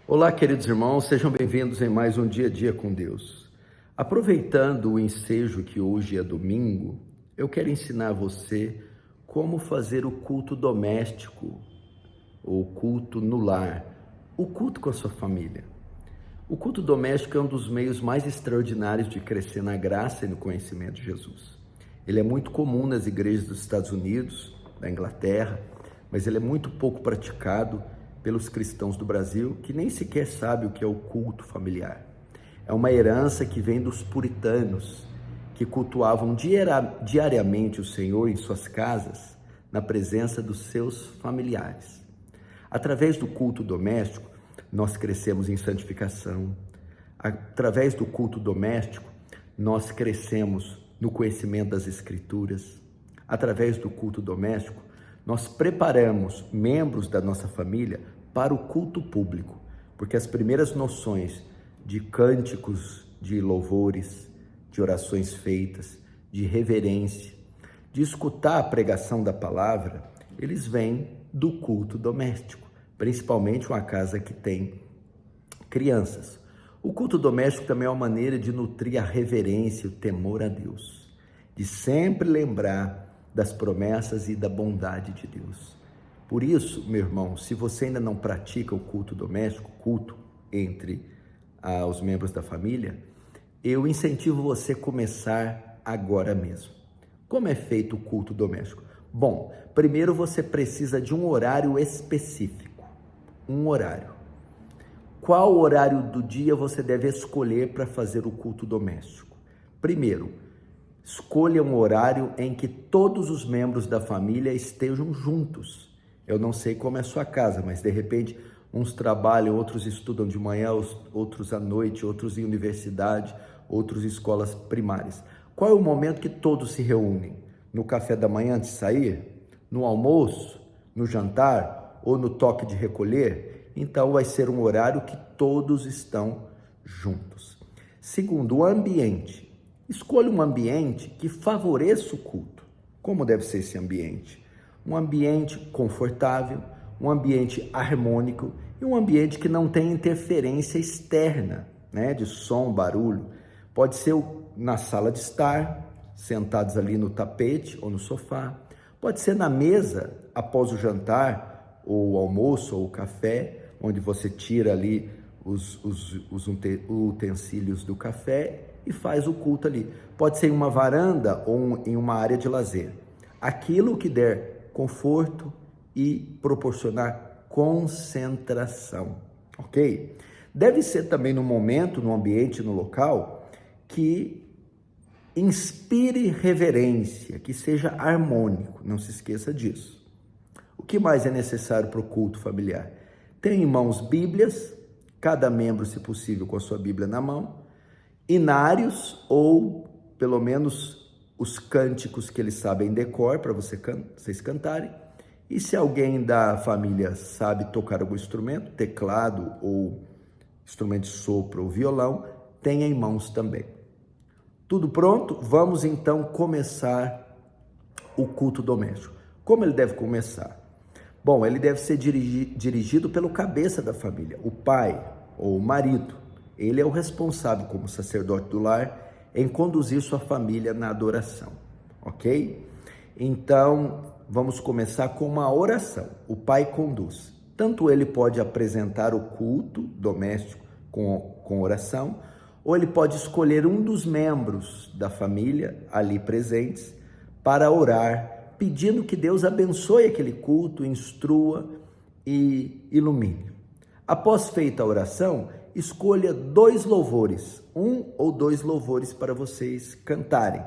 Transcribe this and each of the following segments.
Olá, queridos irmãos, sejam bem-vindos em mais um Dia a Dia com Deus. Aproveitando o ensejo que hoje é domingo, eu quero ensinar você como fazer o culto doméstico, ou culto no lar, o culto com a sua família. O culto doméstico é um dos meios mais extraordinários de crescer na graça e no conhecimento de Jesus. Ele é muito comum nas igrejas dos Estados Unidos, da Inglaterra, mas ele é muito pouco praticado pelos cristãos do Brasil, que nem sequer sabem o que é o culto familiar. É uma herança que vem dos puritanos, que cultuavam diariamente o Senhor em suas casas, na presença dos seus familiares. Através do culto doméstico, nós crescemos em santificação. Através do culto doméstico, nós crescemos no conhecimento das Escrituras. Através do culto doméstico, nós preparamos membros da nossa família para o culto público, porque as primeiras noções de cânticos, de louvores, de orações feitas, de reverência, de escutar a pregação da palavra, eles vêm do culto doméstico, principalmente uma casa que tem crianças. O culto doméstico também é uma maneira de nutrir a reverência e o temor a Deus, de sempre lembrar das promessas e da bondade de Deus. Por isso, meu irmão, se você ainda não pratica o culto doméstico, culto entre os membros da família, eu incentivo você a começar agora mesmo. Como é feito o culto doméstico? Bom, primeiro você precisa de um horário específico, um horário. Qual horário do dia você deve escolher para fazer o culto doméstico? Primeiro, escolha um horário em que todos os membros da família estejam juntos. Eu não sei como é a sua casa, mas de repente uns trabalham, outros estudam de manhã, outros à noite, outros em universidade, outros em escolas primárias. Qual é o momento que todos se reúnem? No café da manhã antes de sair? No almoço? No jantar? Ou no toque de recolher? Então vai ser um horário que todos estão juntos. Segundo, o ambiente. Escolha um ambiente que favoreça o culto. Como deve ser esse ambiente? Um ambiente confortável, um ambiente harmônico e um ambiente que não tem interferência externa, de som, barulho. Pode ser na sala de estar, sentados ali no tapete ou no sofá. Pode ser na mesa após o jantar, ou o almoço, ou o café, onde você tira ali os utensílios do café e faz o culto ali. Pode ser em uma varanda ou em uma área de lazer. Aquilo que der conforto e proporcionar concentração, ok? Deve ser também no momento, no ambiente, no local, que inspire reverência, que seja harmônico, não se esqueça disso. O que mais é necessário para o culto familiar? Tenha em mãos Bíblias, cada membro, se possível, com a sua Bíblia na mão, hinários ou, pelo menos, os cânticos que eles sabem decor para vocês cantarem. E se alguém da família sabe tocar algum instrumento, teclado ou instrumento de sopro ou violão, tenha em mãos também. Tudo pronto? Vamos então começar o culto doméstico. Como ele deve começar? Bom, ele deve ser dirigido pelo cabeça da família, o pai ou o marido. Ele é o responsável como sacerdote do lar em conduzir sua família na adoração, ok? Então, vamos começar com uma oração. O pai conduz. Tanto ele pode apresentar o culto doméstico com oração, ou ele pode escolher um dos membros da família ali presentes para orar, pedindo que Deus abençoe aquele culto, instrua e ilumine. Após feita a oração, escolha 2 louvores, 1 ou 2 louvores para vocês cantarem.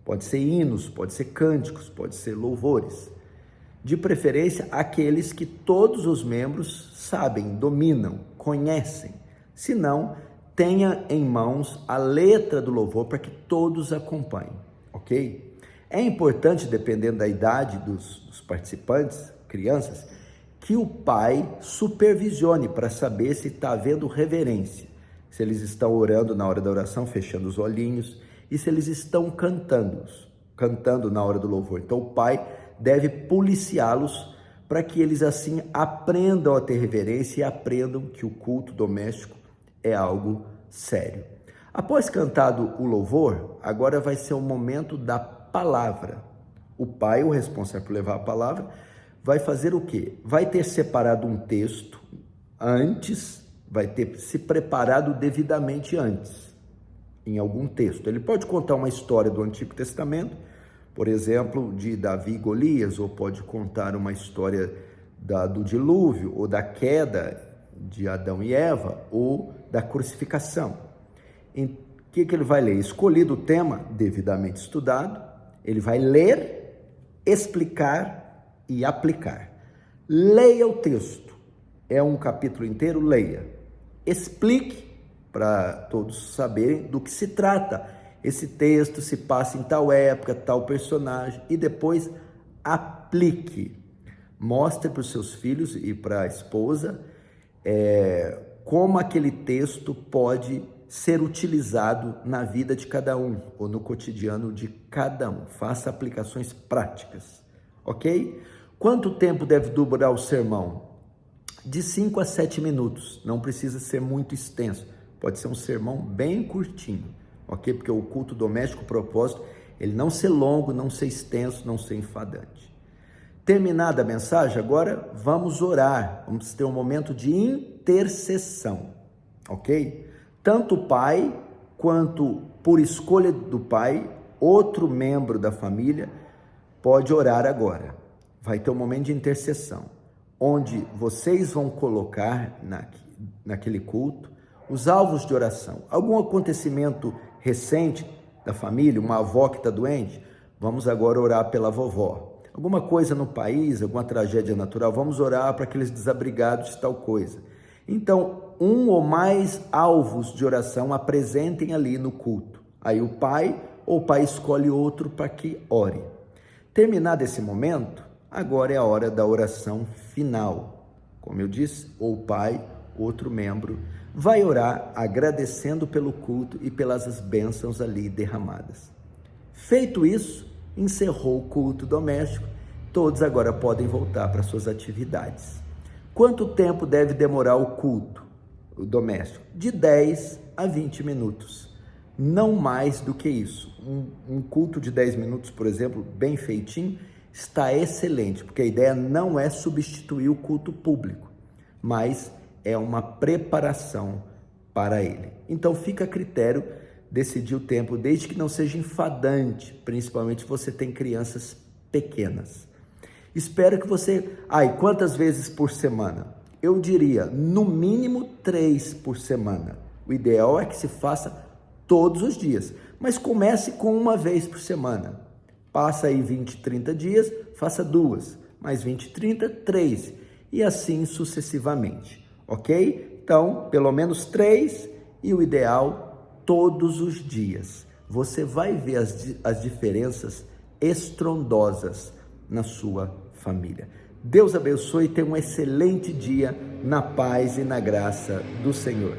Pode ser hinos, pode ser cânticos, pode ser louvores. De preferência, aqueles que todos os membros sabem, dominam, conhecem. Se não, tenha em mãos a letra do louvor para que todos acompanhem, ok? É importante, dependendo da idade dos participantes, crianças, que o pai supervisione para saber se está havendo reverência, se eles estão orando na hora da oração, fechando os olhinhos, e se eles estão cantando na hora do louvor. Então o pai deve policiá-los para que eles assim aprendam a ter reverência e aprendam que o culto doméstico é algo sério. Após cantado o louvor, agora vai ser o momento da palavra. O pai, o responsável por levar a palavra, vai fazer o quê? Vai ter separado um texto antes, vai ter se preparado devidamente antes, em algum texto. Ele pode contar uma história do Antigo Testamento, por exemplo, de Davi e Golias, ou pode contar uma história do dilúvio, ou da queda de Adão e Eva, ou da crucificação. O que ele vai ler? Escolhido o tema, devidamente estudado, ele vai ler, explicar e aplicar. Leia o texto, é um capítulo inteiro, leia. Explique para todos saberem do que se trata. Esse texto se passa em tal época, tal personagem, e depois aplique. Mostre para os seus filhos e para a esposa como aquele texto pode ser utilizado na vida de cada um, ou no cotidiano de cada um. Faça aplicações práticas, ok? Quanto tempo deve durar o sermão? De 5 a 7 minutos, não precisa ser muito extenso, pode ser um sermão bem curtinho, ok? Porque o culto doméstico, o propósito, ele não ser longo, não ser extenso, não ser enfadante. Terminada a mensagem, agora vamos orar, vamos ter um momento de intercessão, ok? Tanto o pai, quanto por escolha do pai, outro membro da família pode orar agora. Vai ter um momento de intercessão, onde vocês vão colocar naquele culto os alvos de oração. Algum acontecimento recente da família, uma avó que está doente, vamos agora orar pela vovó. Alguma coisa no país, alguma tragédia natural, vamos orar para aqueles desabrigados de tal coisa. Então, um ou mais alvos de oração apresentem ali no culto. Aí o pai escolhe outro para que ore. Terminado esse momento, agora é a hora da oração final. Como eu disse, ou o pai, outro membro, vai orar agradecendo pelo culto e pelas bênçãos ali derramadas. Feito isso, encerrou o culto doméstico, todos agora podem voltar para suas atividades. Quanto tempo deve demorar o culto doméstico? De 10 a 20 minutos, não mais do que isso. Um culto de 10 minutos, por exemplo, bem feitinho, está excelente, porque a ideia não é substituir o culto público, mas é uma preparação para ele. Então fica a critério decidir o tempo, desde que não seja enfadante, principalmente se você tem crianças pequenas. Espero que você... e quantas vezes por semana? Eu diria, no mínimo 3 por semana. O ideal é que se faça todos os dias, mas comece com uma vez por semana. Passa aí 20, 30 dias, faça 2, mais 20, 30, 3, e assim sucessivamente, ok? Então, pelo menos 3, e o ideal, todos os dias. Você vai ver as diferenças estrondosas na sua família. Deus abençoe e tenha um excelente dia na paz e na graça do Senhor.